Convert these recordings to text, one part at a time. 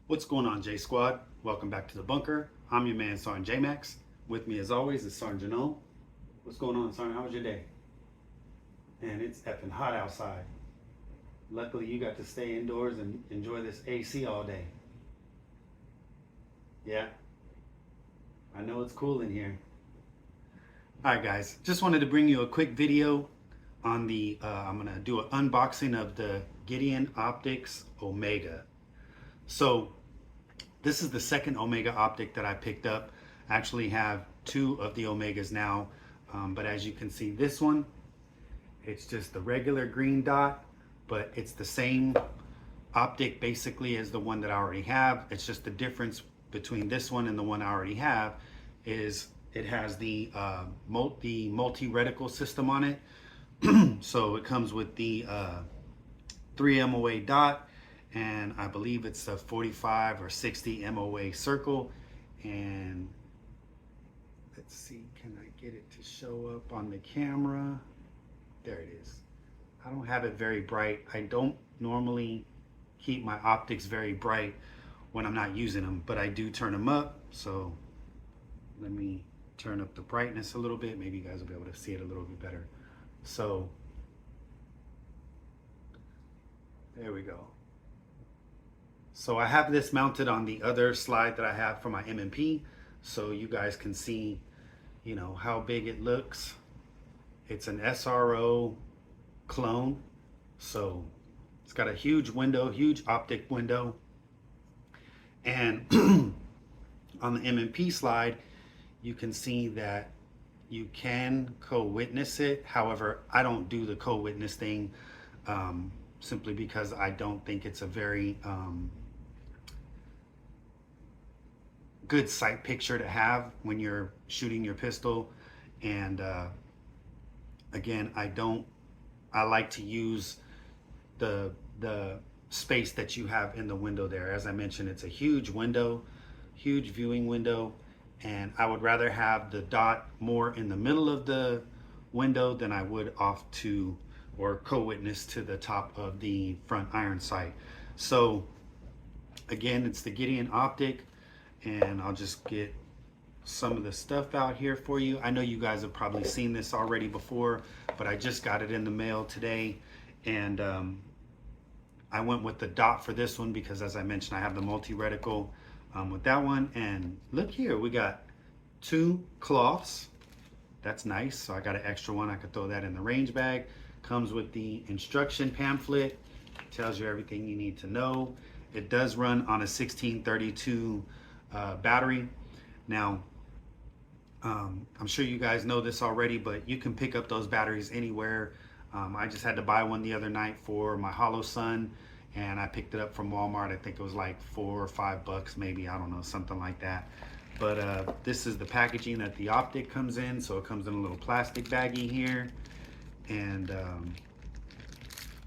What's going on, J Squad? Welcome back to the bunker. I'm your man, Sergeant J-Max. With me, as always, is Sergeant Janelle. What's going on, Sergeant? How was your day? And it's effing hot outside. Luckily, you got to stay indoors and enjoy this AC all day. Yeah, I know it's cool in here. All right, guys. Just wanted to bring you a quick video on the. I'm gonna do an unboxing of the Gideon Optics Omega. So this is the second Omega optic that I picked up. I actually have two of the Omegas now, but as you can see, this one, it's just the regular green dot, but it's the same optic basically as the one that I already have. It's just the difference between this one and the one I already have is it has the multi-reticle system on it. So it comes with the 3 MOA dot, and I believe it's a 45 or 60 MOA circle. And let's see, can I get it to show up on the camera? There it is. I don't have it very bright. I don't normally keep my optics very bright when I'm not using them, but I do turn them up. So let me turn up the brightness a little bit. Maybe you guys will be able to see it a little bit better. So there we go. So I have this mounted on the other slide that I have for my M&P, so you guys can see, how big it looks. It's an SRO clone, so it's got a huge window, huge optic window. And on the M&P slide, you can see that you can co-witness it. However, I don't do the co-witness thing simply because I don't think it's a very good sight picture to have when you're shooting your pistol. And again, I like to use the space that you have in the window there. As I mentioned, it's a huge window, huge viewing window, and I would rather have the dot more in the middle of the window than I would off to or co-witness to the top of the front iron sight. So again, it's the Gideon optic, and I'll just get some of the stuff out here for you. I know you guys have probably seen this already before, but I just got it in the mail today, and I went with the dot for this one because, as I mentioned, I have the multi-reticle with that one. And look here, we got 2 cloths. That's nice. So I got an extra one. I could throw that in the range bag. Comes with the instruction pamphlet. Tells you everything you need to know. It does run on a 1632 battery. Now, I'm sure you guys know this already, but you can pick up those batteries anywhere. I just had to buy one the other night for my Holosun, and I picked it up from Walmart. I think it was like $4 or $5 maybe, I don't know, something like that. But this is the packaging that the optic comes in. So it comes in a little plastic baggie here. And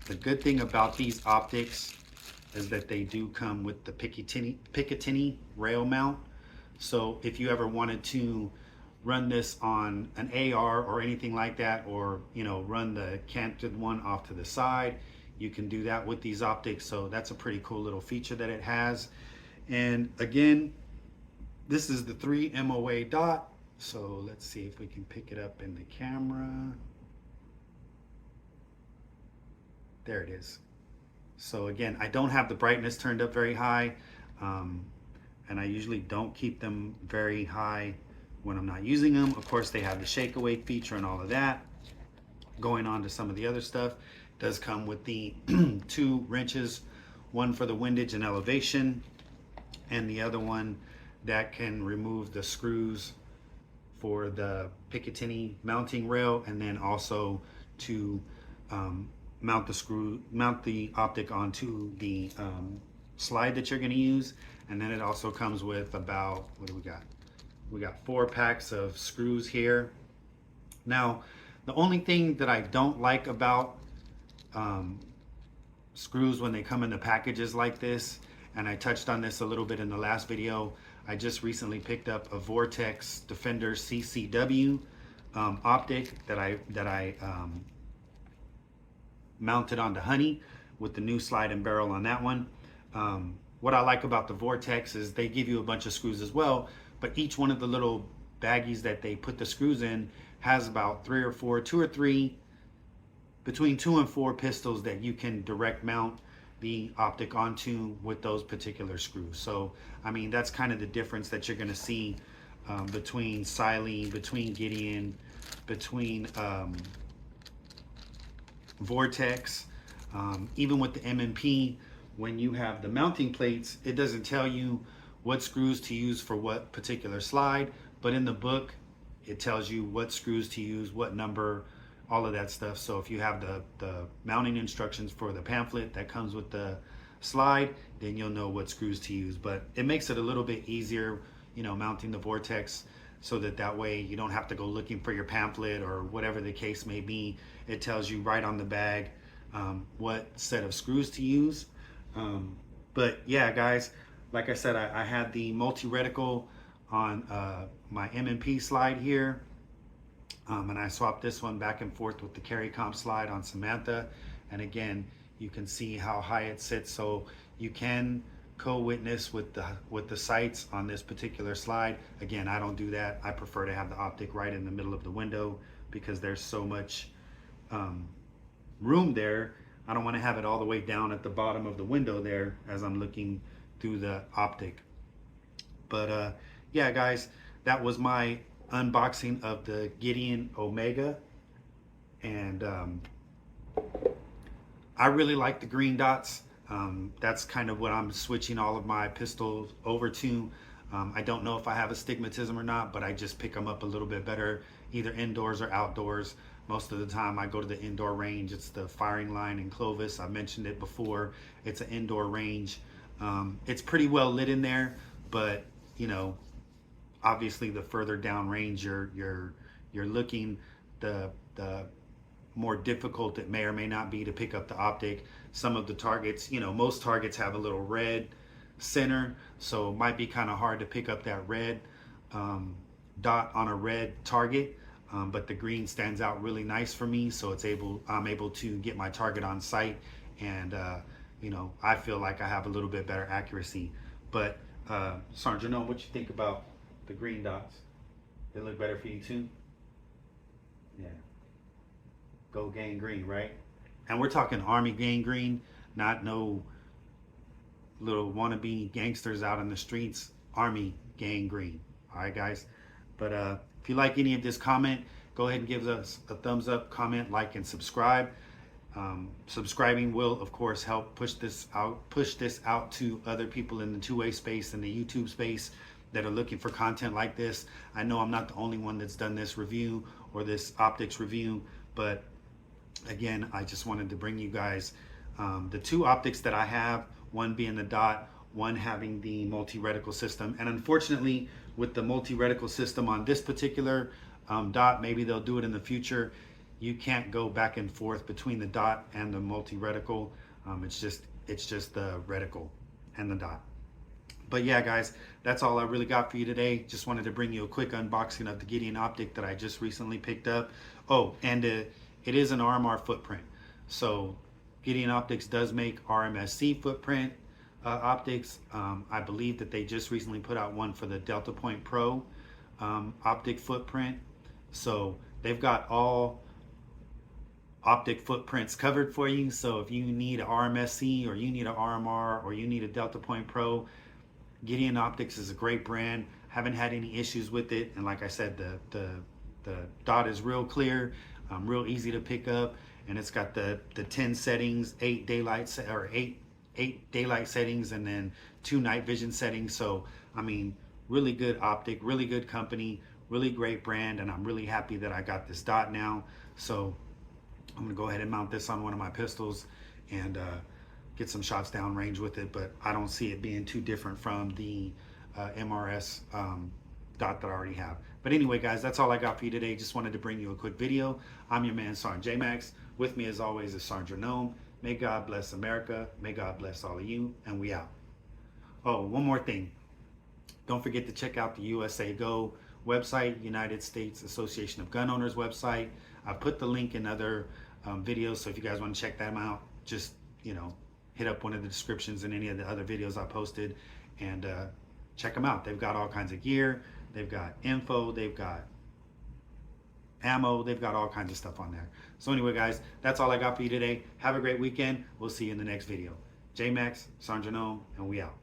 the good thing about these optics is that they do come with the Picatinny rail mount. So if you ever wanted to run this on an AR or anything like that, or run the canted one off to the side, you can do that with these optics. So that's a pretty cool little feature that it has. And again, this is the 3 MOA dot. So let's see if we can pick it up in the camera. There it is. So again, I don't have the brightness turned up very high, and I usually don't keep them very high when I'm not using them. Of course, they have the shake away feature and all of that. Going on to some of the other stuff, it does come with the 2 wrenches, one for the windage and elevation, and the other one that can remove the screws for the Picatinny mounting rail, and then also to mount the optic onto the slide that you're going to use. And then it also comes with about, what do we got? We got 4 packs of screws here. Now, the only thing that I don't like about screws when they come in the packages like this, and I touched on this a little bit in the last video, I just recently picked up a Vortex Defender CCW optic that I mounted onto Honey with the new slide and barrel on that one. what I like about the Vortex is they give you a bunch of screws as well, but each one of the little baggies that they put the screws in has about two or three, between 2 and 4 pistols that you can direct mount the optic onto with those particular screws. So, I mean, that's kind of the difference that you're going to see between Silene, between Gideon, between Vortex, even with the M&P. When you have the mounting plates, it doesn't tell you what screws to use for what particular slide, but in the book, it tells you what screws to use, what number, all of that stuff. So if you have the mounting instructions for the pamphlet that comes with the slide, then you'll know what screws to use. But it makes it a little bit easier, you know, mounting the Vortex, so that way you don't have to go looking for your pamphlet or whatever the case may be. It tells you right on the bag what set of screws to use. But yeah, guys, like I said, I had the multi-reticle on my M&P slide here. And I swapped this one back and forth with the CarryComp slide on Samantha. And again, you can see how high it sits. So you can co-witness with the sights on this particular slide. Again, I don't do that. I prefer to have the optic right in the middle of the window because there's so much room there. I don't want to have it all the way down at the bottom of the window there as I'm looking through the optic. But yeah, guys, that was my unboxing of the Gideon Omega, and I really like the green dots. That's kind of what I'm switching all of my pistols over to. I don't know if I have astigmatism or not, but I just pick them up a little bit better, either indoors or outdoors. Most of the time I go to the indoor range. It's the firing line in Clovis. I mentioned it before. It's an indoor range. It's pretty well lit in there, but you know, obviously the further down range you're looking, the more difficult it may or may not be to pick up the optic. Some of the targets, you know, most targets have a little red center, so it might be kind of hard to pick up that red dot on a red target. But the green stands out really nice for me, so I'm able to get my target on sight, and you know, I feel like I have a little bit better accuracy. But Sergeant Gnome, what you think about the green dots? They look better for you too? Yeah. Go gang green, right? And we're talking Army gang green, not no little wannabe gangsters out in the streets. Army gang green. All right, guys. But if you like any of this comment, go ahead and give us a thumbs up, comment, like, and subscribe. Subscribing will, of course, help push this out to other people in the two-way space and the YouTube space that are looking for content like this. I know I'm not the only one that's done this review or this optics review, but again, I just wanted to bring you guys the two optics that I have, one being the dot, one having the multi-reticle system. And unfortunately, with the multi-reticle system on this particular dot, maybe they'll do it in the future, you can't go back and forth between the dot and the multi-reticle. It's just the reticle and the dot. But yeah, guys, that's all I really got for you today. Just wanted to bring you a quick unboxing of the Gideon optic that I just recently picked up. Oh, and it is an RMR footprint. So Gideon Optics does make RMSC footprint optics. I believe that they just recently put out one for the Delta Point Pro optic footprint. So they've got all optic footprints covered for you. So if you need a RMSC or you need a RMR or you need a Delta Point Pro, Gideon Optics is a great brand. Haven't had any issues with it. And like I said, the dot is real clear, real easy to pick up, and it's got the 10 settings, 8 daylight settings, and then 2 night vision settings. So I mean, really good optic, really good company, really great brand, and I'm really happy that I got this dot now. So I'm gonna go ahead and mount this on one of my pistols and get some shots down range with it, but I don't see it being too different from the MRS dot that I already have. But anyway, guys, that's all I got for you today. Just wanted to bring you a quick video. I'm your man, Sergeant J-Max. With me, as always, is Sergeant Gnome. May God bless America. May God bless all of you, and we out. Oh, one more thing. Don't forget to check out the USA Go website, United States Association of Gun Owners website. I put the link in other videos, so if you guys want to check them out, just, you know, hit up one of the descriptions in any of the other videos I posted, and check them out. They've got all kinds of gear. They've got info. They've got ammo. They've got all kinds of stuff on there. So anyway, guys, that's all I got for you today. Have a great weekend. We'll see you in the next video. J Max, Sanjanome, and we out.